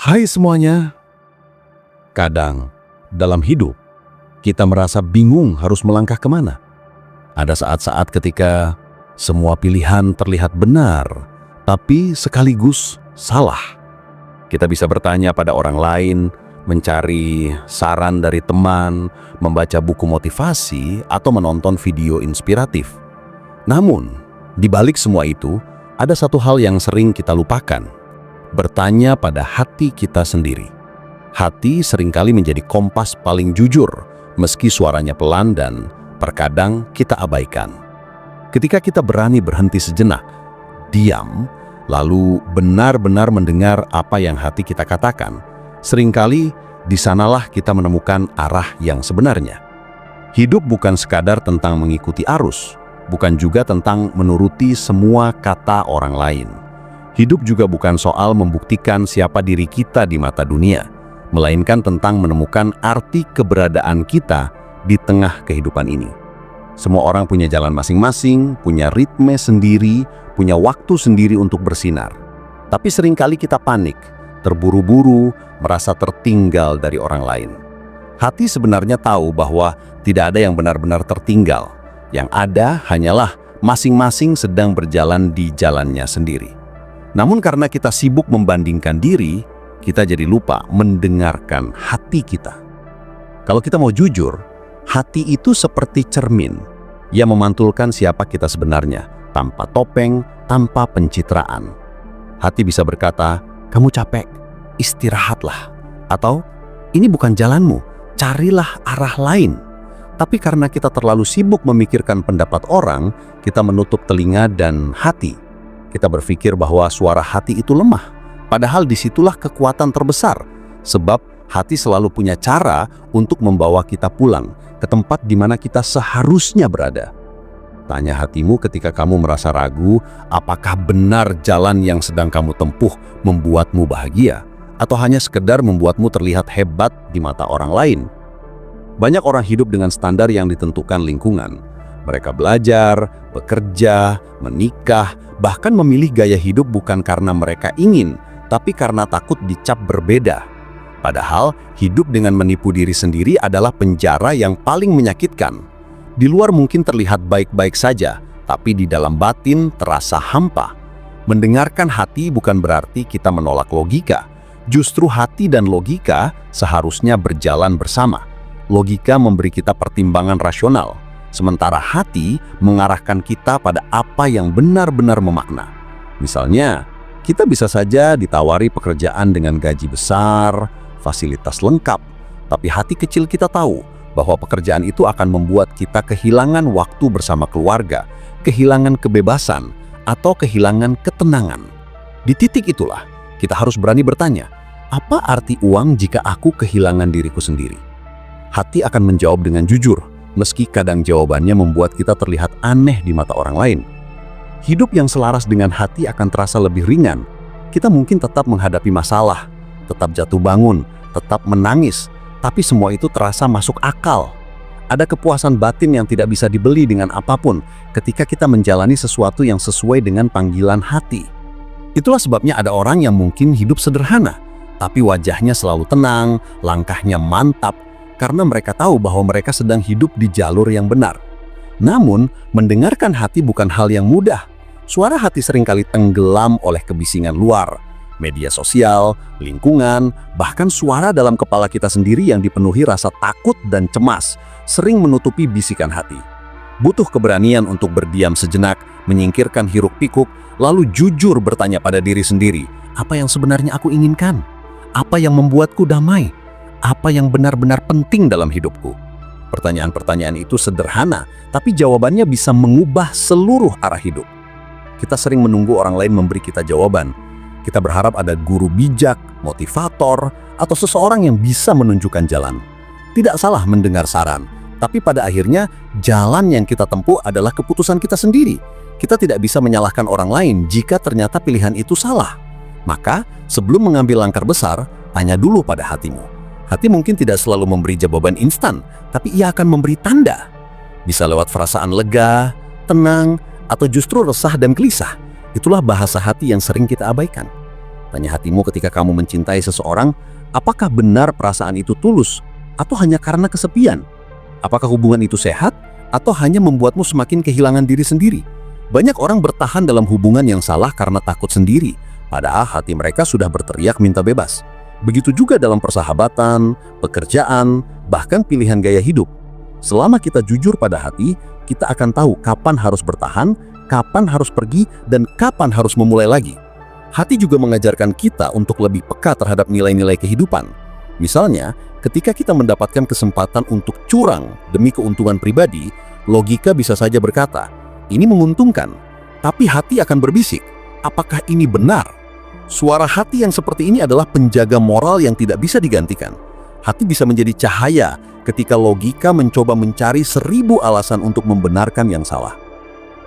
Hai semuanya. Kadang dalam hidup kita merasa bingung harus melangkah kemana. Ada saat-saat ketika semua pilihan terlihat benar, tapi sekaligus salah. Kita bisa bertanya pada orang lain, mencari saran dari teman, membaca buku motivasi, atau menonton video inspiratif. Namun, di balik semua itu, ada satu hal yang sering kita lupakan. Bertanya pada hati kita sendiri. Hati seringkali menjadi kompas paling jujur, meski suaranya pelan dan terkadang kita abaikan. Ketika kita berani berhenti sejenak, diam, lalu benar-benar mendengar apa yang hati kita katakan, seringkali di sanalah kita menemukan arah yang sebenarnya. Hidup bukan sekadar tentang mengikuti arus, bukan juga tentang menuruti semua kata orang lain. Hidup juga bukan soal membuktikan siapa diri kita di mata dunia, melainkan tentang menemukan arti keberadaan kita di tengah kehidupan ini. Semua orang punya jalan masing-masing, punya ritme sendiri, punya waktu sendiri untuk bersinar. Tapi seringkali kita panik, terburu-buru, merasa tertinggal dari orang lain. Hati sebenarnya tahu bahwa tidak ada yang benar-benar tertinggal. Yang ada hanyalah masing-masing sedang berjalan di jalannya sendiri. Namun karena kita sibuk membandingkan diri, kita jadi lupa mendengarkan hati kita. Kalau kita mau jujur, hati itu seperti cermin. Ia memantulkan siapa kita sebenarnya, tanpa topeng, tanpa pencitraan. Hati bisa berkata, kamu capek, istirahatlah. Atau, ini bukan jalanmu, carilah arah lain. Tapi karena kita terlalu sibuk memikirkan pendapat orang, kita menutup telinga dan hati. Kita berpikir bahwa suara hati itu lemah. Padahal disitulah kekuatan terbesar. Sebab hati selalu punya cara untuk membawa kita pulang ke tempat di mana kita seharusnya berada. Tanya hatimu ketika kamu merasa ragu, apakah benar jalan yang sedang kamu tempuh membuatmu bahagia? Atau hanya sekedar membuatmu terlihat hebat di mata orang lain? Banyak orang hidup dengan standar yang ditentukan lingkungan. Mereka belajar, bekerja, menikah, bahkan memilih gaya hidup bukan karena mereka ingin, tapi karena takut dicap berbeda. Padahal, hidup dengan menipu diri sendiri adalah penjara yang paling menyakitkan. Di luar mungkin terlihat baik-baik saja, tapi di dalam batin terasa hampa. Mendengarkan hati bukan berarti kita menolak logika. Justru hati dan logika seharusnya berjalan bersama. Logika memberi kita pertimbangan rasional, sementara hati mengarahkan kita pada apa yang benar-benar memakna. Misalnya, kita bisa saja ditawari pekerjaan dengan gaji besar, fasilitas lengkap, tapi hati kecil kita tahu bahwa pekerjaan itu akan membuat kita kehilangan waktu bersama keluarga, kehilangan kebebasan, atau kehilangan ketenangan. Di titik itulah, kita harus berani bertanya, apa arti uang jika aku kehilangan diriku sendiri? Hati akan menjawab dengan jujur, meski kadang jawabannya membuat kita terlihat aneh di mata orang lain. Hidup yang selaras dengan hati akan terasa lebih ringan. Kita mungkin tetap menghadapi masalah, tetap jatuh bangun, tetap menangis, tapi semua itu terasa masuk akal. Ada kepuasan batin yang tidak bisa dibeli dengan apapun ketika kita menjalani sesuatu yang sesuai dengan panggilan hati. Itulah sebabnya ada orang yang mungkin hidup sederhana, tapi wajahnya selalu tenang, langkahnya mantap, karena mereka tahu bahwa mereka sedang hidup di jalur yang benar. Namun, mendengarkan hati bukan hal yang mudah. Suara hati seringkali tenggelam oleh kebisingan luar, media sosial, lingkungan, bahkan suara dalam kepala kita sendiri yang dipenuhi rasa takut dan cemas, sering menutupi bisikan hati. Butuh keberanian untuk berdiam sejenak, menyingkirkan hiruk-pikuk, lalu jujur bertanya pada diri sendiri, apa yang sebenarnya aku inginkan? Apa yang membuatku damai? Apa yang benar-benar penting dalam hidupku? Pertanyaan-pertanyaan itu sederhana, tapi jawabannya bisa mengubah seluruh arah hidup. Kita sering menunggu orang lain memberi kita jawaban. Kita berharap ada guru bijak, motivator, atau seseorang yang bisa menunjukkan jalan. Tidak salah mendengar saran, tapi pada akhirnya jalan yang kita tempuh adalah keputusan kita sendiri. Kita tidak bisa menyalahkan orang lain jika ternyata pilihan itu salah. Maka, sebelum mengambil langkah besar, tanya dulu pada hatimu. Hati mungkin tidak selalu memberi jawaban instan, tapi ia akan memberi tanda. Bisa lewat perasaan lega, tenang, atau justru resah dan gelisah. Itulah bahasa hati yang sering kita abaikan. Tanya hatimu ketika kamu mencintai seseorang, apakah benar perasaan itu tulus atau hanya karena kesepian? Apakah hubungan itu sehat atau hanya membuatmu semakin kehilangan diri sendiri? Banyak orang bertahan dalam hubungan yang salah karena takut sendiri, padahal hati mereka sudah berteriak minta bebas. Begitu juga dalam persahabatan, pekerjaan, bahkan pilihan gaya hidup. Selama kita jujur pada hati, kita akan tahu kapan harus bertahan, kapan harus pergi, dan kapan harus memulai lagi. Hati juga mengajarkan kita untuk lebih peka terhadap nilai-nilai kehidupan. Misalnya, ketika kita mendapatkan kesempatan untuk curang demi keuntungan pribadi, logika bisa saja berkata, ini menguntungkan, tapi hati akan berbisik, apakah ini benar? Suara hati yang seperti ini adalah penjaga moral yang tidak bisa digantikan. Hati bisa menjadi cahaya ketika logika mencoba mencari 1000 alasan untuk membenarkan yang salah.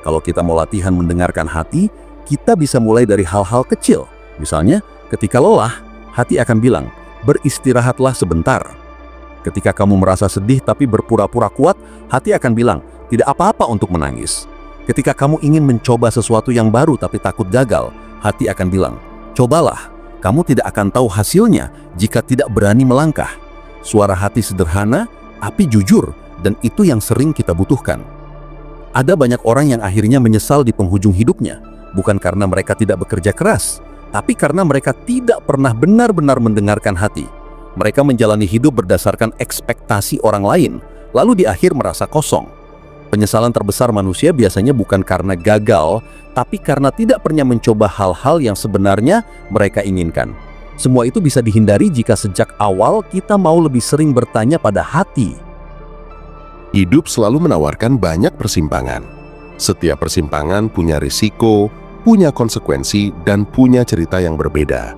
Kalau kita mau latihan mendengarkan hati, kita bisa mulai dari hal-hal kecil. Misalnya, ketika lelah, hati akan bilang, beristirahatlah sebentar. Ketika kamu merasa sedih tapi berpura-pura kuat, hati akan bilang, tidak apa-apa untuk menangis. Ketika kamu ingin mencoba sesuatu yang baru tapi takut gagal, hati akan bilang, cobalah, kamu tidak akan tahu hasilnya jika tidak berani melangkah. Suara hati sederhana, tapi jujur, dan itu yang sering kita butuhkan. Ada banyak orang yang akhirnya menyesal di penghujung hidupnya, bukan karena mereka tidak bekerja keras, tapi karena mereka tidak pernah benar-benar mendengarkan hati. Mereka menjalani hidup berdasarkan ekspektasi orang lain, lalu di akhir merasa kosong. Penyesalan terbesar manusia biasanya bukan karena gagal, tapi karena tidak pernah mencoba hal-hal yang sebenarnya mereka inginkan. Semua itu bisa dihindari jika sejak awal kita mau lebih sering bertanya pada hati. Hidup selalu menawarkan banyak persimpangan. Setiap persimpangan punya risiko, punya konsekuensi, dan punya cerita yang berbeda.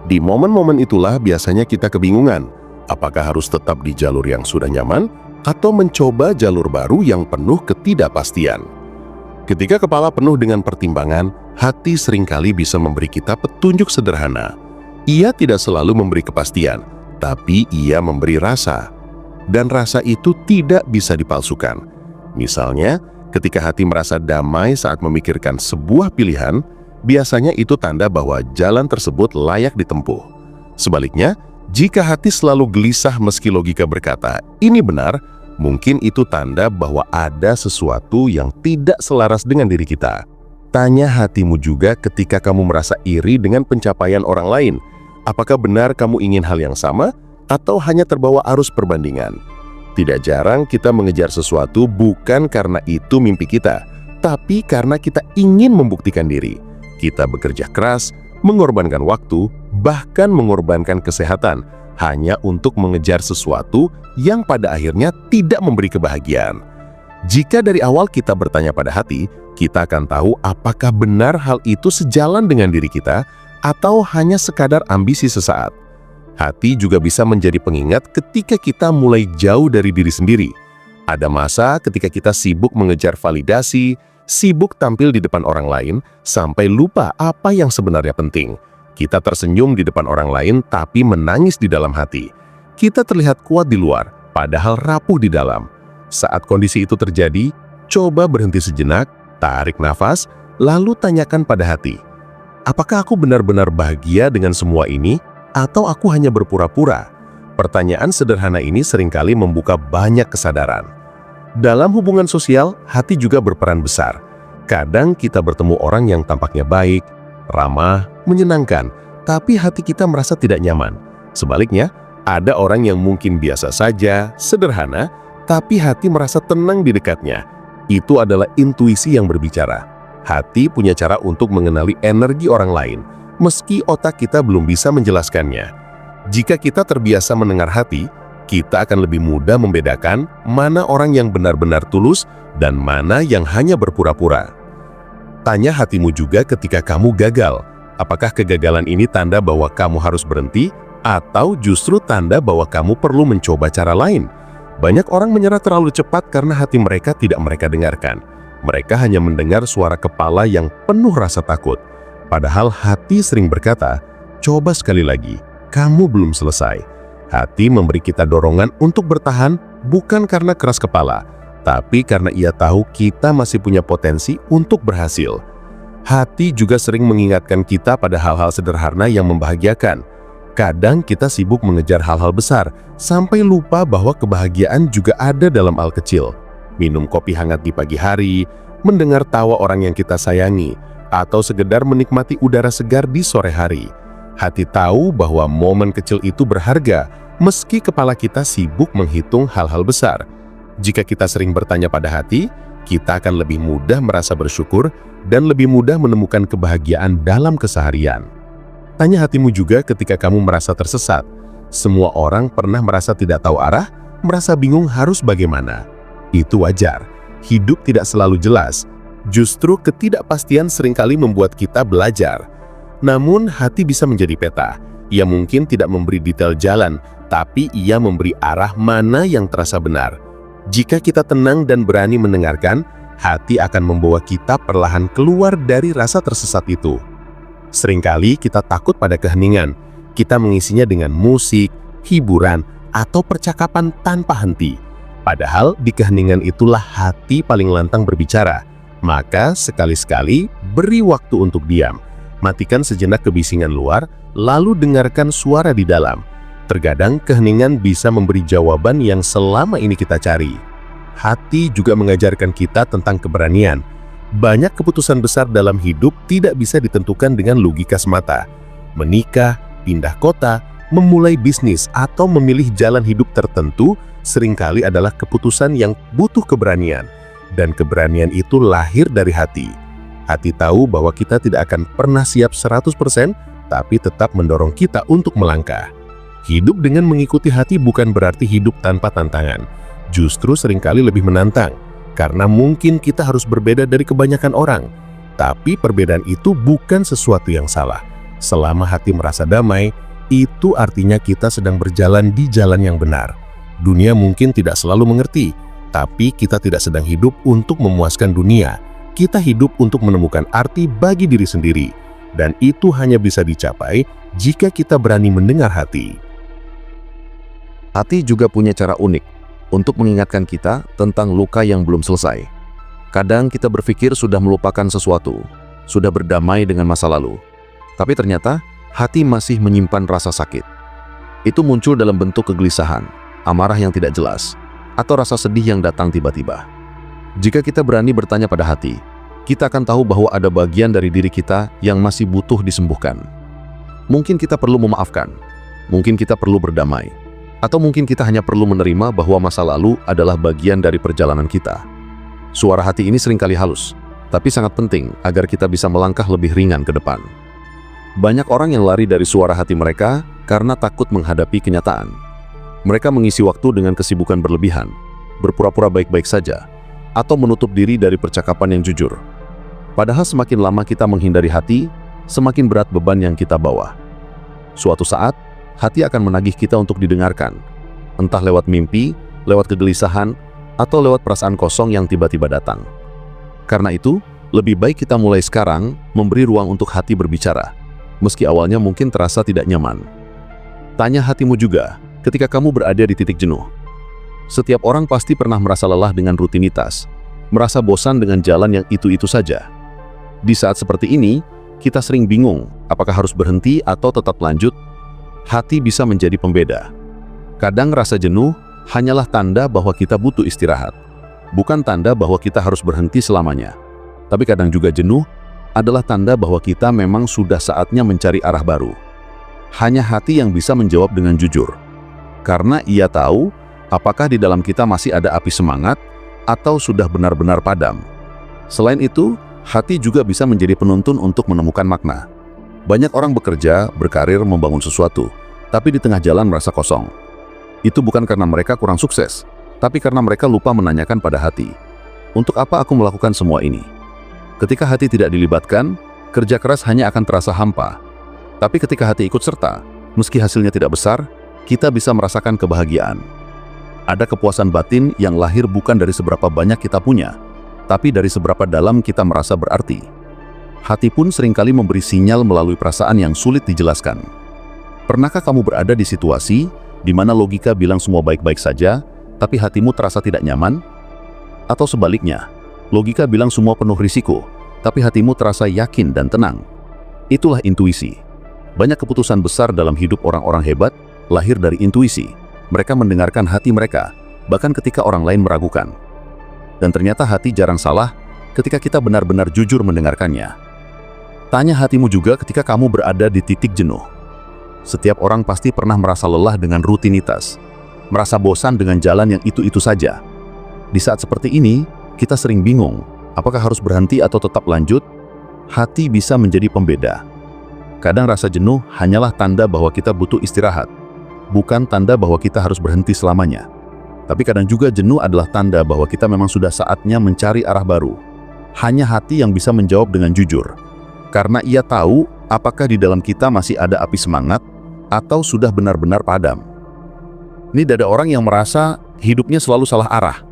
Di momen-momen itulah biasanya kita kebingungan, apakah harus tetap di jalur yang sudah nyaman, atau mencoba jalur baru yang penuh ketidakpastian. Ketika kepala penuh dengan pertimbangan, hati seringkali bisa memberi kita petunjuk sederhana. Ia tidak selalu memberi kepastian, tapi ia memberi rasa. Dan rasa itu tidak bisa dipalsukan. Misalnya, ketika hati merasa damai saat memikirkan sebuah pilihan, biasanya itu tanda bahwa jalan tersebut layak ditempuh. Sebaliknya, jika hati selalu gelisah meski logika berkata, ini benar, mungkin itu tanda bahwa ada sesuatu yang tidak selaras dengan diri kita. Tanya hatimu juga ketika kamu merasa iri dengan pencapaian orang lain. Apakah benar kamu ingin hal yang sama atau hanya terbawa arus perbandingan? Tidak jarang kita mengejar sesuatu bukan karena itu mimpi kita, tapi karena kita ingin membuktikan diri. Kita bekerja keras, mengorbankan waktu, bahkan mengorbankan kesehatan hanya untuk mengejar sesuatu yang pada akhirnya tidak memberi kebahagiaan. Jika dari awal kita bertanya pada hati, kita akan tahu apakah benar hal itu sejalan dengan diri kita atau hanya sekadar ambisi sesaat. Hati juga bisa menjadi pengingat ketika kita mulai jauh dari diri sendiri. Ada masa ketika kita sibuk mengejar validasi, sibuk tampil di depan orang lain, sampai lupa apa yang sebenarnya penting. Kita tersenyum di depan orang lain, tapi menangis di dalam hati. Kita terlihat kuat di luar, padahal rapuh di dalam. Saat kondisi itu terjadi, coba berhenti sejenak, tarik nafas, lalu tanyakan pada hati, apakah aku benar-benar bahagia dengan semua ini, atau aku hanya berpura-pura? Pertanyaan sederhana ini seringkali membuka banyak kesadaran. Dalam hubungan sosial, hati juga berperan besar. Kadang kita bertemu orang yang tampaknya baik, ramah, menyenangkan, tapi hati kita merasa tidak nyaman. Sebaliknya, ada orang yang mungkin biasa saja, sederhana, tapi hati merasa tenang di dekatnya. Itu adalah intuisi yang berbicara. Hati punya cara untuk mengenali energi orang lain, meski otak kita belum bisa menjelaskannya. Jika kita terbiasa mendengar hati, kita akan lebih mudah membedakan mana orang yang benar-benar tulus dan mana yang hanya berpura-pura. Tanya hatimu juga ketika kamu gagal. Apakah kegagalan ini tanda bahwa kamu harus berhenti, atau justru tanda bahwa kamu perlu mencoba cara lain? Banyak orang menyerah terlalu cepat karena hati mereka tidak mereka dengarkan. Mereka hanya mendengar suara kepala yang penuh rasa takut. Padahal hati sering berkata, coba sekali lagi, kamu belum selesai. Hati memberi kita dorongan untuk bertahan bukan karena keras kepala, tapi karena ia tahu kita masih punya potensi untuk berhasil. Hati juga sering mengingatkan kita pada hal-hal sederhana yang membahagiakan. Kadang kita sibuk mengejar hal-hal besar, sampai lupa bahwa kebahagiaan juga ada dalam hal kecil. Minum kopi hangat di pagi hari, mendengar tawa orang yang kita sayangi, atau sekedar menikmati udara segar di sore hari. Hati tahu bahwa momen kecil itu berharga, meski kepala kita sibuk menghitung hal-hal besar. Jika kita sering bertanya pada hati, kita akan lebih mudah merasa bersyukur dan lebih mudah menemukan kebahagiaan dalam keseharian. Tanya hatimu juga ketika kamu merasa tersesat. Semua orang pernah merasa tidak tahu arah, merasa bingung harus bagaimana. Itu wajar. Hidup tidak selalu jelas. Justru ketidakpastian seringkali membuat kita belajar. Namun hati bisa menjadi peta. Ia mungkin tidak memberi detail jalan, tapi ia memberi arah mana yang terasa benar. Jika kita tenang dan berani mendengarkan, hati akan membawa kita perlahan keluar dari rasa tersesat itu. Seringkali kita takut pada keheningan. Kita mengisinya dengan musik, hiburan, atau percakapan tanpa henti. Padahal di keheningan itulah hati paling lantang berbicara. Maka sekali-sekali beri waktu untuk diam. Matikan sejenak kebisingan luar, lalu dengarkan suara di dalam. Terkadang keheningan bisa memberi jawaban yang selama ini kita cari. Hati juga mengajarkan kita tentang keberanian. Banyak keputusan besar dalam hidup tidak bisa ditentukan dengan logika semata. Menikah, pindah kota, memulai bisnis, atau memilih jalan hidup tertentu seringkali adalah keputusan yang butuh keberanian. Dan keberanian itu lahir dari hati. Hati tahu bahwa kita tidak akan pernah siap 100%, tapi tetap mendorong kita untuk melangkah. Hidup dengan mengikuti hati bukan berarti hidup tanpa tantangan. Justru seringkali lebih menantang. Karena mungkin kita harus berbeda dari kebanyakan orang. Tapi perbedaan itu bukan sesuatu yang salah. Selama hati merasa damai, itu artinya kita sedang berjalan di jalan yang benar. Dunia mungkin tidak selalu mengerti, tapi kita tidak sedang hidup untuk memuaskan dunia. Kita hidup untuk menemukan arti bagi diri sendiri. Dan itu hanya bisa dicapai jika kita berani mendengar hati. Hati juga punya cara unik untuk mengingatkan kita tentang luka yang belum selesai. Kadang kita berpikir sudah melupakan sesuatu, sudah berdamai dengan masa lalu. Tapi ternyata hati masih menyimpan rasa sakit. Itu muncul dalam bentuk kegelisahan, amarah yang tidak jelas, atau rasa sedih yang datang tiba-tiba. Jika kita berani bertanya pada hati, kita akan tahu bahwa ada bagian dari diri kita yang masih butuh disembuhkan. Mungkin kita perlu memaafkan, mungkin kita perlu berdamai, atau mungkin kita hanya perlu menerima bahwa masa lalu adalah bagian dari perjalanan kita. Suara hati ini seringkali halus, tapi sangat penting agar kita bisa melangkah lebih ringan ke depan. Banyak orang yang lari dari suara hati mereka karena takut menghadapi kenyataan. Mereka mengisi waktu dengan kesibukan berlebihan, berpura-pura baik-baik saja, atau menutup diri dari percakapan yang jujur. Padahal semakin lama kita menghindari hati, semakin berat beban yang kita bawa. Suatu saat, hati akan menagih kita untuk didengarkan, entah lewat mimpi, lewat kegelisahan, atau lewat perasaan kosong yang tiba-tiba datang. Karena itu, lebih baik kita mulai sekarang memberi ruang untuk hati berbicara, meski awalnya mungkin terasa tidak nyaman. Tanya hatimu juga ketika kamu berada di titik jenuh. Setiap orang pasti pernah merasa lelah dengan rutinitas, merasa bosan dengan jalan yang itu-itu saja. Di saat seperti ini, kita sering bingung apakah harus berhenti atau tetap lanjut. Hati bisa menjadi pembeda. Kadang rasa jenuh hanyalah tanda bahwa kita butuh istirahat, bukan tanda bahwa kita harus berhenti selamanya. Tapi kadang juga jenuh adalah tanda bahwa kita memang sudah saatnya mencari arah baru. Hanya hati yang bisa menjawab dengan jujur, karena ia tahu apakah di dalam kita masih ada api semangat atau sudah benar-benar padam. Selain itu, hati juga bisa menjadi penuntun untuk menemukan makna. Banyak orang bekerja, berkarir, membangun sesuatu, tapi di tengah jalan merasa kosong. Itu bukan karena mereka kurang sukses, tapi karena mereka lupa menanyakan pada hati, untuk apa aku melakukan semua ini? Ketika hati tidak dilibatkan, kerja keras hanya akan terasa hampa. Tapi ketika hati ikut serta, meski hasilnya tidak besar, kita bisa merasakan kebahagiaan. Ada kepuasan batin yang lahir bukan dari seberapa banyak kita punya, tapi dari seberapa dalam kita merasa berarti. Hati pun seringkali memberi sinyal melalui perasaan yang sulit dijelaskan. Pernahkah kamu berada di situasi di mana logika bilang semua baik-baik saja, tapi hatimu terasa tidak nyaman? Atau sebaliknya, logika bilang semua penuh risiko, tapi hatimu terasa yakin dan tenang. Itulah intuisi. Banyak keputusan besar dalam hidup orang-orang hebat lahir dari intuisi. Mereka mendengarkan hati mereka, bahkan ketika orang lain meragukan. Dan ternyata hati jarang salah ketika kita benar-benar jujur mendengarkannya. Tanya hatimu juga ketika kamu berada di titik jenuh. Setiap orang pasti pernah merasa lelah dengan rutinitas, merasa bosan dengan jalan yang itu-itu saja. Di saat seperti ini, kita sering bingung, apakah harus berhenti atau tetap lanjut? Hati bisa menjadi pembeda. Kadang rasa jenuh hanyalah tanda bahwa kita butuh istirahat, bukan tanda bahwa kita harus berhenti selamanya. Tapi kadang juga jenuh adalah tanda bahwa kita memang sudah saatnya mencari arah baru. Hanya hati yang bisa menjawab dengan jujur, karena ia tahu apakah di dalam kita masih ada api semangat atau sudah benar-benar padam. Ini ada orang yang merasa hidupnya selalu salah arah,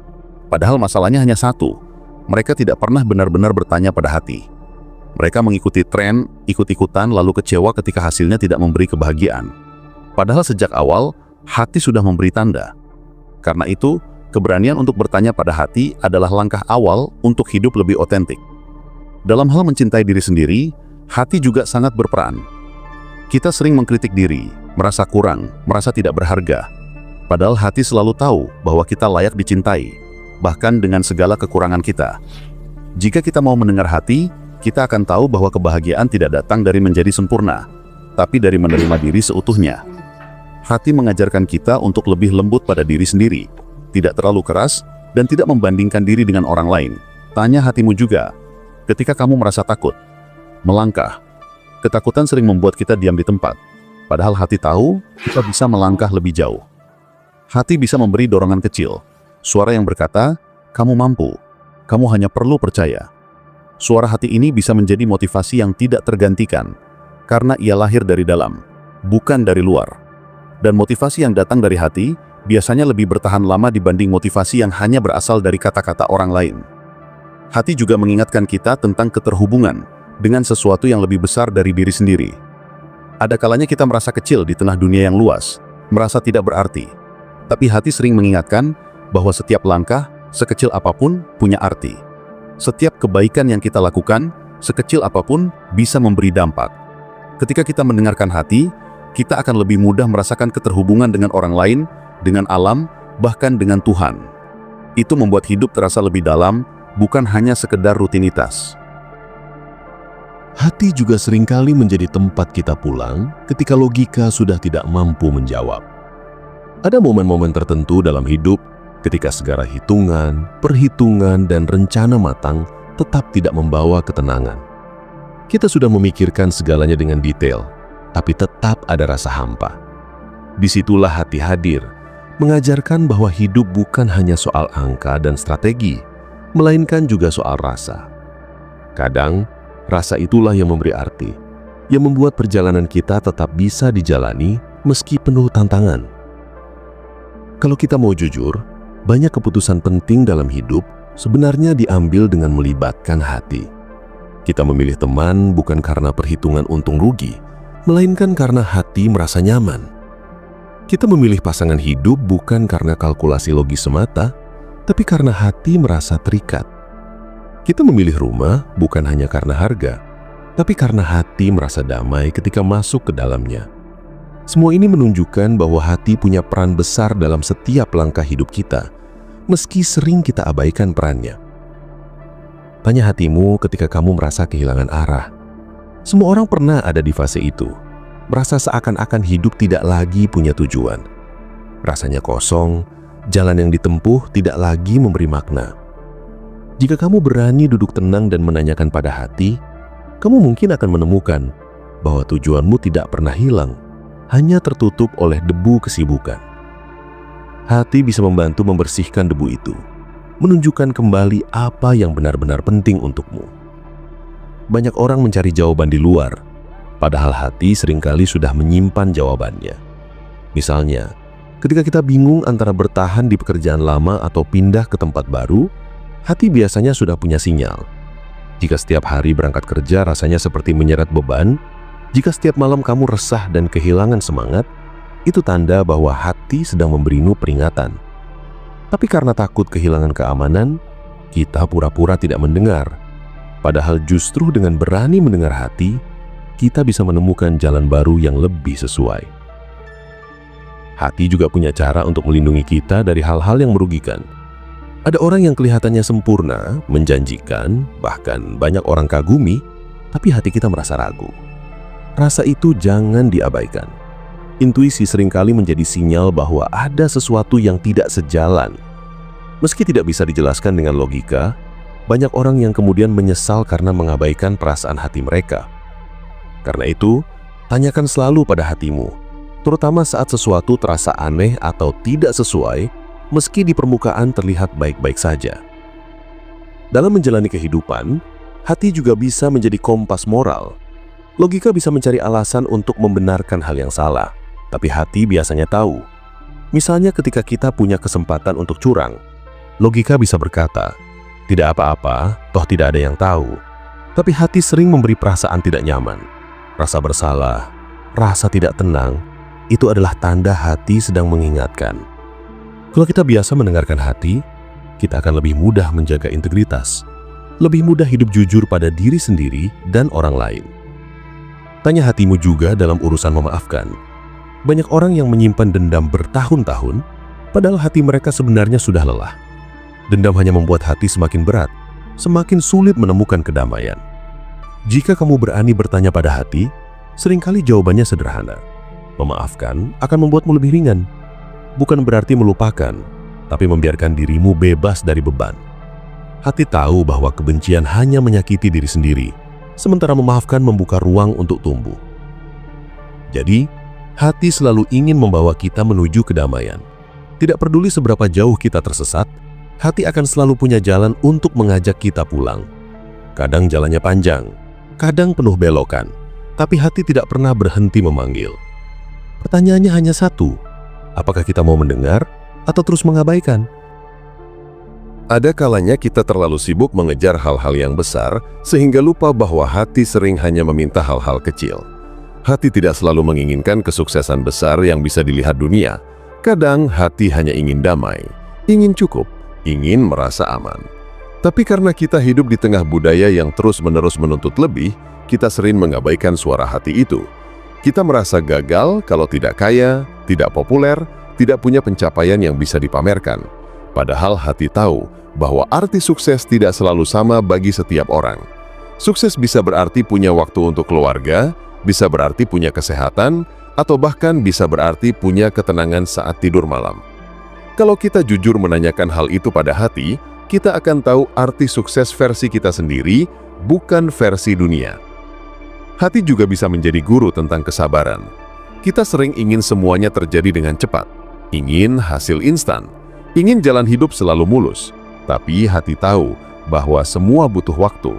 padahal masalahnya hanya satu: mereka tidak pernah benar-benar bertanya pada hati. Mereka mengikuti tren, ikut-ikutan, lalu kecewa ketika hasilnya tidak memberi kebahagiaan. Padahal sejak awal, hati sudah memberi tanda. Karena itu, keberanian untuk bertanya pada hati adalah langkah awal untuk hidup lebih otentik. Dalam hal mencintai diri sendiri, hati juga sangat berperan. Kita sering mengkritik diri, merasa kurang, merasa tidak berharga. Padahal hati selalu tahu bahwa kita layak dicintai, bahkan dengan segala kekurangan kita. Jika kita mau mendengar hati, kita akan tahu bahwa kebahagiaan tidak datang dari menjadi sempurna, tapi dari menerima diri seutuhnya. Hati mengajarkan kita untuk lebih lembut pada diri sendiri, tidak terlalu keras, dan tidak membandingkan diri dengan orang lain. Tanya hatimu juga, ketika kamu merasa takut, melangkah. Ketakutan sering membuat kita diam di tempat, padahal hati tahu kita bisa melangkah lebih jauh. Hati bisa memberi dorongan kecil, suara yang berkata, kamu mampu, kamu hanya perlu percaya. Suara hati ini bisa menjadi motivasi yang tidak tergantikan, karena ia lahir dari dalam, bukan dari luar. Dan motivasi yang datang dari hati biasanya lebih bertahan lama dibanding motivasi yang hanya berasal dari kata-kata orang lain. Hati juga mengingatkan kita tentang keterhubungan dengan sesuatu yang lebih besar dari diri sendiri. Ada kalanya kita merasa kecil di tengah dunia yang luas, merasa tidak berarti. Tapi hati sering mengingatkan bahwa setiap langkah, sekecil apapun, punya arti. Setiap kebaikan yang kita lakukan, sekecil apapun, bisa memberi dampak. Ketika kita mendengarkan hati, kita akan lebih mudah merasakan keterhubungan dengan orang lain, dengan alam, bahkan dengan Tuhan. Itu membuat hidup terasa lebih dalam, bukan hanya sekedar rutinitas. Hati juga seringkali menjadi tempat kita pulang ketika logika sudah tidak mampu menjawab. Ada momen-momen tertentu dalam hidup ketika segala hitungan, perhitungan, dan rencana matang tetap tidak membawa ketenangan. Kita sudah memikirkan segalanya dengan detail, tapi tetap ada rasa hampa. Disitulah hati hadir, mengajarkan bahwa hidup bukan hanya soal angka dan strategi, melainkan juga soal rasa. Kadang, rasa itulah yang memberi arti, yang membuat perjalanan kita tetap bisa dijalani meski penuh tantangan. Kalau kita mau jujur, banyak keputusan penting dalam hidup sebenarnya diambil dengan melibatkan hati. Kita memilih teman bukan karena perhitungan untung rugi, melainkan karena hati merasa nyaman. Kita memilih pasangan hidup bukan karena kalkulasi logis semata, tapi karena hati merasa terikat. Kita memilih rumah bukan hanya karena harga, tapi karena hati merasa damai ketika masuk ke dalamnya. Semua ini menunjukkan bahwa hati punya peran besar dalam setiap langkah hidup kita, meski sering kita abaikan perannya. Tanya hatimu ketika kamu merasa kehilangan arah. Semua orang pernah ada di fase itu, merasa seakan-akan hidup tidak lagi punya tujuan. Rasanya kosong, jalan yang ditempuh tidak lagi memberi makna. Jika kamu berani duduk tenang dan menanyakan pada hati, kamu mungkin akan menemukan bahwa tujuanmu tidak pernah hilang, hanya tertutup oleh debu kesibukan. Hati bisa membantu membersihkan debu itu, menunjukkan kembali apa yang benar-benar penting untukmu. Banyak orang mencari jawaban di luar, padahal hati seringkali sudah menyimpan jawabannya. Misalnya, ketika kita bingung antara bertahan di pekerjaan lama atau pindah ke tempat baru, hati biasanya sudah punya sinyal. Jika setiap hari berangkat kerja rasanya seperti menyeret beban, jika setiap malam kamu resah dan kehilangan semangat, itu tanda bahwa hati sedang memberimu peringatan. Tapi karena takut kehilangan keamanan, kita pura-pura tidak mendengar. Padahal justru dengan berani mendengar hati, kita bisa menemukan jalan baru yang lebih sesuai. Hati juga punya cara untuk melindungi kita dari hal-hal yang merugikan. Ada orang yang kelihatannya sempurna, menjanjikan, bahkan banyak orang kagumi, tapi hati kita merasa ragu. Rasa itu jangan diabaikan. Intuisi seringkali menjadi sinyal bahwa ada sesuatu yang tidak sejalan. Meski tidak bisa dijelaskan dengan logika, banyak orang yang kemudian menyesal karena mengabaikan perasaan hati mereka. Karena itu, tanyakan selalu pada hatimu, terutama saat sesuatu terasa aneh atau tidak sesuai, meski di permukaan terlihat baik-baik saja. Dalam menjalani kehidupan, hati juga bisa menjadi kompas moral. Logika bisa mencari alasan untuk membenarkan hal yang salah, tapi hati biasanya tahu. Misalnya ketika kita punya kesempatan untuk curang, logika bisa berkata, tidak apa-apa, toh tidak ada yang tahu. Tapi hati sering memberi perasaan tidak nyaman. Rasa bersalah, rasa tidak tenang, itu adalah tanda hati sedang mengingatkan. Kalau kita biasa mendengarkan hati, kita akan lebih mudah menjaga integritas, lebih mudah hidup jujur pada diri sendiri dan orang lain. Tanya hatimu juga dalam urusan memaafkan. Banyak orang yang menyimpan dendam bertahun-tahun, padahal hati mereka sebenarnya sudah lelah. Dendam hanya membuat hati semakin berat, semakin sulit menemukan kedamaian. Jika kamu berani bertanya pada hati, seringkali jawabannya sederhana. Memaafkan akan membuatmu lebih ringan. Bukan berarti melupakan, tapi membiarkan dirimu bebas dari beban. Hati tahu bahwa kebencian hanya menyakiti diri sendiri, sementara memaafkan membuka ruang untuk tumbuh. Jadi, hati selalu ingin membawa kita menuju kedamaian. Tidak peduli seberapa jauh kita tersesat, hati akan selalu punya jalan untuk mengajak kita pulang. Kadang jalannya panjang, kadang penuh belokan, tapi hati tidak pernah berhenti memanggil. Pertanyaannya hanya satu, apakah kita mau mendengar atau terus mengabaikan? Ada kalanya kita terlalu sibuk mengejar hal-hal yang besar sehingga lupa bahwa hati sering hanya meminta hal-hal kecil. Hati tidak selalu menginginkan kesuksesan besar yang bisa dilihat dunia. Kadang hati hanya ingin damai, ingin cukup, ingin merasa aman. Tapi karena kita hidup di tengah budaya yang terus-menerus menuntut lebih, kita sering mengabaikan suara hati itu. Kita merasa gagal kalau tidak kaya, tidak populer, tidak punya pencapaian yang bisa dipamerkan. Padahal hati tahu bahwa arti sukses tidak selalu sama bagi setiap orang. Sukses bisa berarti punya waktu untuk keluarga, bisa berarti punya kesehatan, atau bahkan bisa berarti punya ketenangan saat tidur malam. Kalau kita jujur menanyakan hal itu pada hati, kita akan tahu arti sukses versi kita sendiri, bukan versi dunia. Hati juga bisa menjadi guru tentang kesabaran. Kita sering ingin semuanya terjadi dengan cepat, ingin hasil instan, ingin jalan hidup selalu mulus. Tapi hati tahu bahwa semua butuh waktu.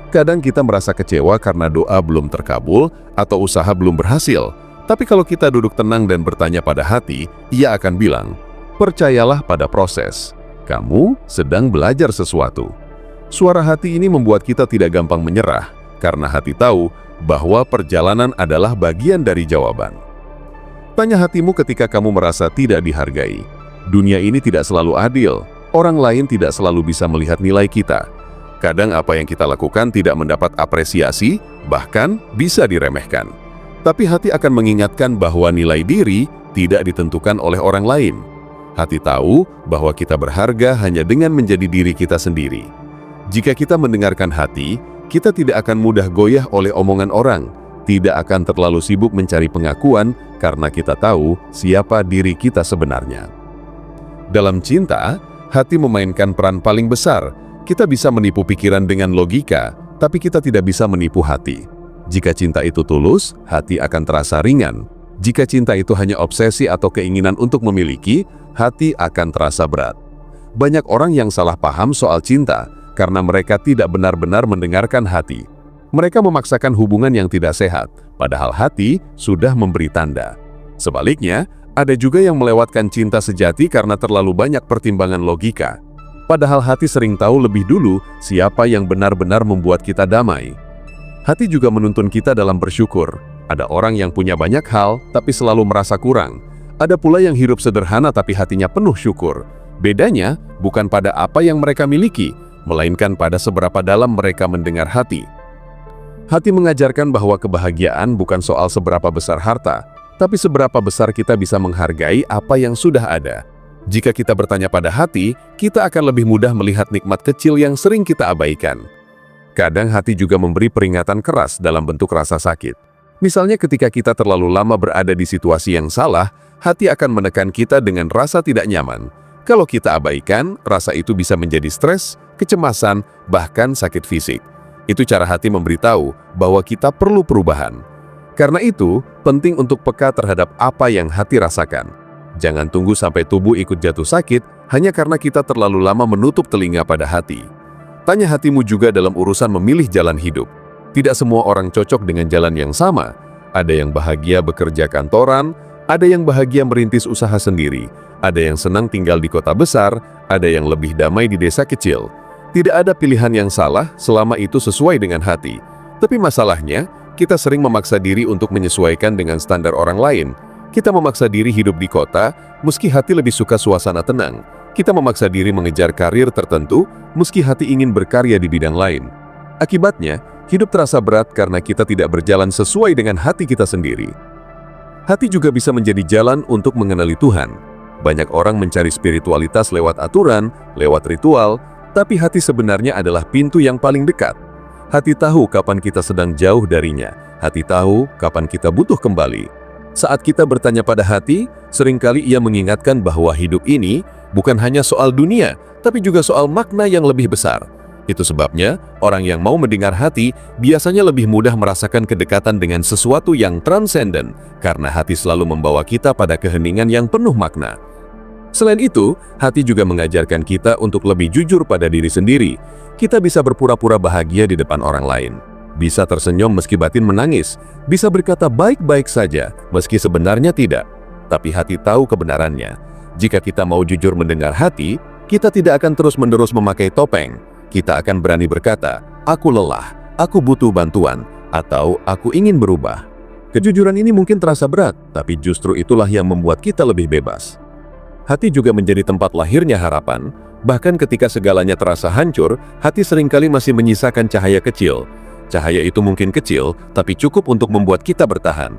Kadang kita merasa kecewa karena doa belum terkabul atau usaha belum berhasil. Tapi kalau kita duduk tenang dan bertanya pada hati, ia akan bilang, percayalah pada proses. Kamu sedang belajar sesuatu. Suara hati ini membuat kita tidak gampang menyerah, karena hati tahu bahwa perjalanan adalah bagian dari jawaban. Tanya hatimu ketika kamu merasa tidak dihargai. Dunia ini tidak selalu adil. Orang lain tidak selalu bisa melihat nilai kita. Kadang apa yang kita lakukan tidak mendapat apresiasi, bahkan bisa diremehkan. Tapi hati akan mengingatkan bahwa nilai diri tidak ditentukan oleh orang lain. Hati tahu bahwa kita berharga hanya dengan menjadi diri kita sendiri. Jika kita mendengarkan hati, kita tidak akan mudah goyah oleh omongan orang, tidak akan terlalu sibuk mencari pengakuan karena kita tahu siapa diri kita sebenarnya. Dalam cinta, hati memainkan peran paling besar. Kita bisa menipu pikiran dengan logika, tapi kita tidak bisa menipu hati. Jika cinta itu tulus, hati akan terasa ringan. Jika cinta itu hanya obsesi atau keinginan untuk memiliki, hati akan terasa berat. Banyak orang yang salah paham soal cinta karena mereka tidak benar-benar mendengarkan hati. Mereka memaksakan hubungan yang tidak sehat, padahal hati sudah memberi tanda. Sebaliknya, ada juga yang melewatkan cinta sejati karena terlalu banyak pertimbangan logika. Padahal hati sering tahu lebih dulu siapa yang benar-benar membuat kita damai. Hati juga menuntun kita dalam bersyukur. Ada orang yang punya banyak hal, tapi selalu merasa kurang. Ada pula yang hidup sederhana tapi hatinya penuh syukur. Bedanya bukan pada apa yang mereka miliki, melainkan pada seberapa dalam mereka mendengar hati. Hati mengajarkan bahwa kebahagiaan bukan soal seberapa besar harta, tapi seberapa besar kita bisa menghargai apa yang sudah ada. Jika kita bertanya pada hati, kita akan lebih mudah melihat nikmat kecil yang sering kita abaikan. Kadang hati juga memberi peringatan keras dalam bentuk rasa sakit. Misalnya ketika kita terlalu lama berada di situasi yang salah, hati akan menekan kita dengan rasa tidak nyaman. Kalau kita abaikan, rasa itu bisa menjadi stres, kecemasan, bahkan sakit fisik. Itu cara hati memberitahu bahwa kita perlu perubahan. Karena itu, penting untuk peka terhadap apa yang hati rasakan. Jangan tunggu sampai tubuh ikut jatuh sakit hanya karena kita terlalu lama menutup telinga pada hati. Tanya hatimu juga dalam urusan memilih jalan hidup. Tidak semua orang cocok dengan jalan yang sama. Ada yang bahagia bekerja kantoran, ada yang bahagia merintis usaha sendiri, ada yang senang tinggal di kota besar, ada yang lebih damai di desa kecil. Tidak ada pilihan yang salah selama itu sesuai dengan hati. Tapi masalahnya, kita sering memaksa diri untuk menyesuaikan dengan standar orang lain. Kita memaksa diri hidup di kota, meski hati lebih suka suasana tenang. Kita memaksa diri mengejar karir tertentu, meski hati ingin berkarya di bidang lain. Akibatnya, hidup terasa berat karena kita tidak berjalan sesuai dengan hati kita sendiri. Hati juga bisa menjadi jalan untuk mengenali Tuhan. Banyak orang mencari spiritualitas lewat aturan, lewat ritual, tapi hati sebenarnya adalah pintu yang paling dekat. Hati tahu kapan kita sedang jauh darinya. Hati tahu kapan kita butuh kembali. Saat kita bertanya pada hati, seringkali ia mengingatkan bahwa hidup ini bukan hanya soal dunia, tapi juga soal makna yang lebih besar. Itu sebabnya, orang yang mau mendengar hati biasanya lebih mudah merasakan kedekatan dengan sesuatu yang transenden, karena hati selalu membawa kita pada keheningan yang penuh makna. Selain itu, hati juga mengajarkan kita untuk lebih jujur pada diri sendiri. Kita bisa berpura-pura bahagia di depan orang lain. Bisa tersenyum meski batin menangis. Bisa berkata baik-baik saja meski sebenarnya tidak. Tapi hati tahu kebenarannya. Jika kita mau jujur mendengar hati, kita tidak akan terus-menerus memakai topeng. Kita akan berani berkata, aku lelah, aku butuh bantuan, atau aku ingin berubah. Kejujuran ini mungkin terasa berat, tapi justru itulah yang membuat kita lebih bebas. Hati juga menjadi tempat lahirnya harapan. Bahkan ketika segalanya terasa hancur, hati seringkali masih menyisakan cahaya kecil. Cahaya itu mungkin kecil, tapi cukup untuk membuat kita bertahan.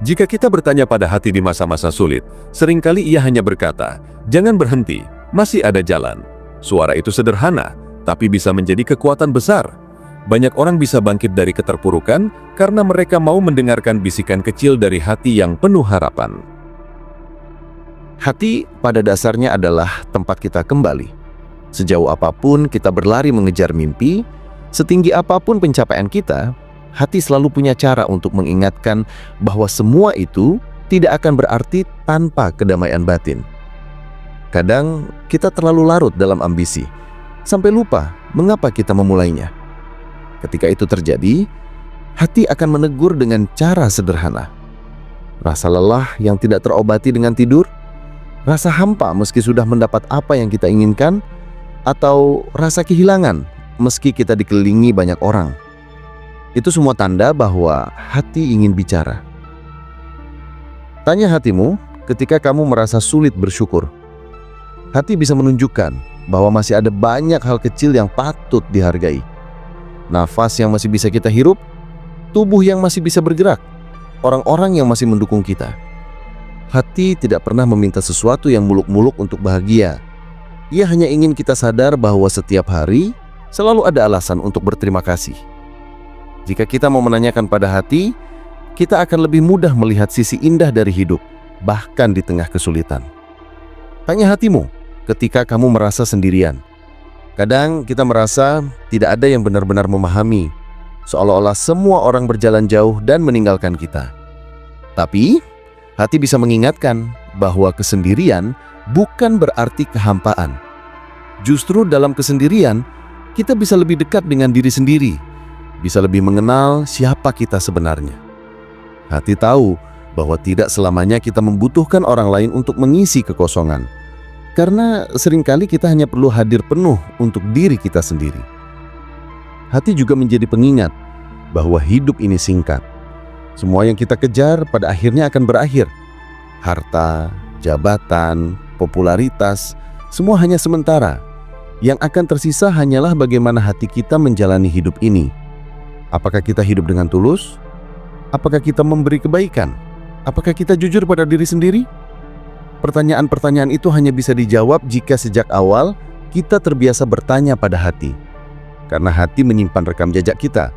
Jika kita bertanya pada hati di masa-masa sulit, seringkali ia hanya berkata, jangan berhenti, masih ada jalan. Suara itu sederhana, tapi bisa menjadi kekuatan besar. Banyak orang bisa bangkit dari keterpurukan karena mereka mau mendengarkan bisikan kecil dari hati yang penuh harapan. Hati pada dasarnya adalah tempat kita kembali. Sejauh apapun kita berlari mengejar mimpi, setinggi apapun pencapaian kita, hati selalu punya cara untuk mengingatkan bahwa semua itu tidak akan berarti tanpa kedamaian batin. Kadang kita terlalu larut dalam ambisi, sampai lupa mengapa kita memulainya. Ketika itu terjadi, hati akan menegur dengan cara sederhana. Rasa lelah yang tidak terobati dengan tidur, rasa hampa meski sudah mendapat apa yang kita inginkan, atau rasa kehilangan meski kita dikelilingi banyak orang. Itu semua tanda bahwa hati ingin bicara. Tanya hatimu ketika kamu merasa sulit bersyukur. Hati bisa menunjukkan bahwa masih ada banyak hal kecil yang patut dihargai. Nafas yang masih bisa kita hirup, tubuh yang masih bisa bergerak, orang-orang yang masih mendukung kita. Hati tidak pernah meminta sesuatu yang muluk-muluk untuk bahagia. Ia hanya ingin kita sadar bahwa setiap hari selalu ada alasan untuk berterima kasih. Jika kita mau menanyakan pada hati, kita akan lebih mudah melihat sisi indah dari hidup, bahkan di tengah kesulitan. Tanya hatimu ketika kamu merasa sendirian. Kadang kita merasa tidak ada yang benar-benar memahami, seolah-olah semua orang berjalan jauh dan meninggalkan kita. Tapi hati bisa mengingatkan bahwa kesendirian bukan berarti kehampaan. Justru dalam kesendirian, kita bisa lebih dekat dengan diri sendiri, bisa lebih mengenal siapa kita sebenarnya. Hati tahu bahwa tidak selamanya kita membutuhkan orang lain untuk mengisi kekosongan, karena seringkali kita hanya perlu hadir penuh untuk diri kita sendiri. Hati juga menjadi pengingat bahwa hidup ini singkat. Semua yang kita kejar pada akhirnya akan berakhir. Harta, jabatan, popularitas, semua hanya sementara. Yang akan tersisa hanyalah bagaimana hati kita menjalani hidup ini. Apakah kita hidup dengan tulus? Apakah kita memberi kebaikan? Apakah kita jujur pada diri sendiri? Pertanyaan-pertanyaan itu hanya bisa dijawab jika sejak awal kita terbiasa bertanya pada hati. Karena hati menyimpan rekam jejak kita.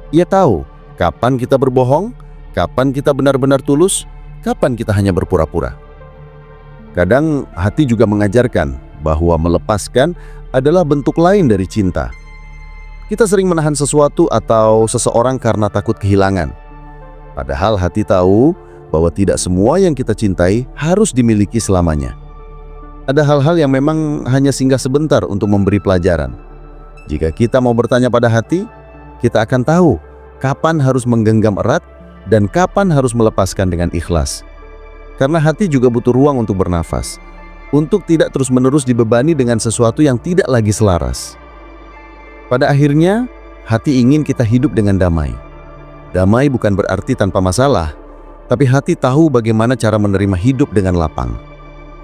Ia tahu kapan kita berbohong, kapan kita benar-benar tulus, kapan kita hanya berpura-pura. Kadang hati juga mengajarkan bahwa melepaskan adalah bentuk lain dari cinta. Kita sering menahan sesuatu atau seseorang karena takut kehilangan. Padahal hati tahu bahwa tidak semua yang kita cintai harus dimiliki selamanya. Ada hal-hal yang memang hanya singgah sebentar untuk memberi pelajaran. Jika kita mau bertanya pada hati, kita akan tahu kapan harus menggenggam erat dan kapan harus melepaskan dengan ikhlas. Karena hati juga butuh ruang untuk bernafas, untuk tidak terus-menerus dibebani dengan sesuatu yang tidak lagi selaras. Pada akhirnya, hati ingin kita hidup dengan damai. Damai bukan berarti tanpa masalah, tapi hati tahu bagaimana cara menerima hidup dengan lapang.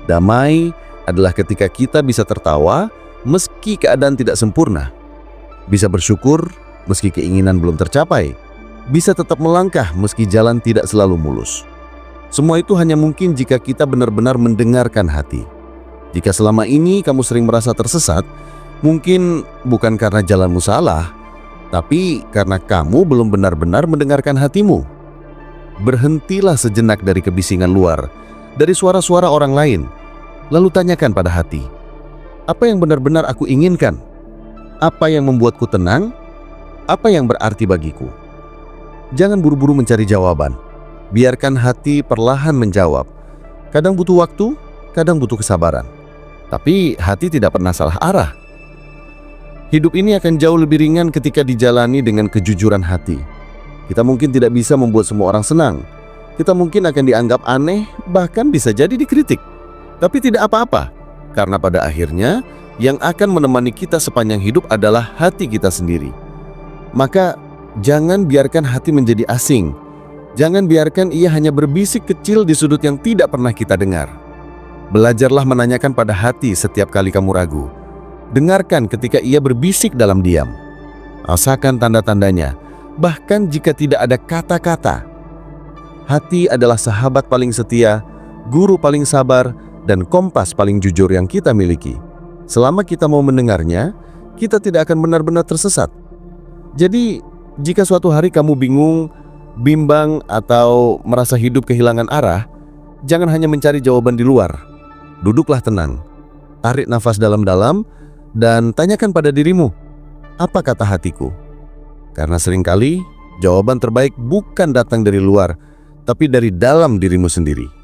Damai adalah ketika kita bisa tertawa meski keadaan tidak sempurna, bisa bersyukur meski keinginan belum tercapai, bisa tetap melangkah meski jalan tidak selalu mulus. Semua itu hanya mungkin jika kita benar-benar mendengarkan hati. Jika selama ini kamu sering merasa tersesat, mungkin bukan karena jalanmu salah, tapi karena kamu belum benar-benar mendengarkan hatimu. Berhentilah sejenak dari kebisingan luar, dari suara-suara orang lain, lalu tanyakan pada hati, apa yang benar-benar aku inginkan? Apa yang membuatku tenang? Apa yang berarti bagiku? Jangan buru-buru mencari jawaban. Biarkan hati perlahan menjawab. Kadang butuh waktu, kadang butuh kesabaran. Tapi hati tidak pernah salah arah. Hidup ini akan jauh lebih ringan ketika dijalani dengan kejujuran hati. Kita mungkin tidak bisa membuat semua orang senang. Kita mungkin akan dianggap aneh, bahkan bisa jadi dikritik. Tapi tidak apa-apa, karena pada akhirnya yang akan menemani kita sepanjang hidup adalah hati kita sendiri. Maka jangan biarkan hati menjadi asing. Jangan biarkan ia hanya berbisik kecil di sudut yang tidak pernah kita dengar. Belajarlah menanyakan pada hati setiap kali kamu ragu. Dengarkan ketika ia berbisik dalam diam. Rasakan tanda-tandanya, bahkan jika tidak ada kata-kata. Hati adalah sahabat paling setia, guru paling sabar, dan kompas paling jujur yang kita miliki. Selama kita mau mendengarnya, kita tidak akan benar-benar tersesat. Jadi, jika suatu hari kamu bingung, bimbang, atau merasa hidup kehilangan arah, jangan hanya mencari jawaban di luar. Duduklah tenang, tarik nafas dalam-dalam, dan tanyakan pada dirimu, apa kata hatiku? Karena seringkali jawaban terbaik bukan datang dari luar, tapi dari dalam dirimu sendiri.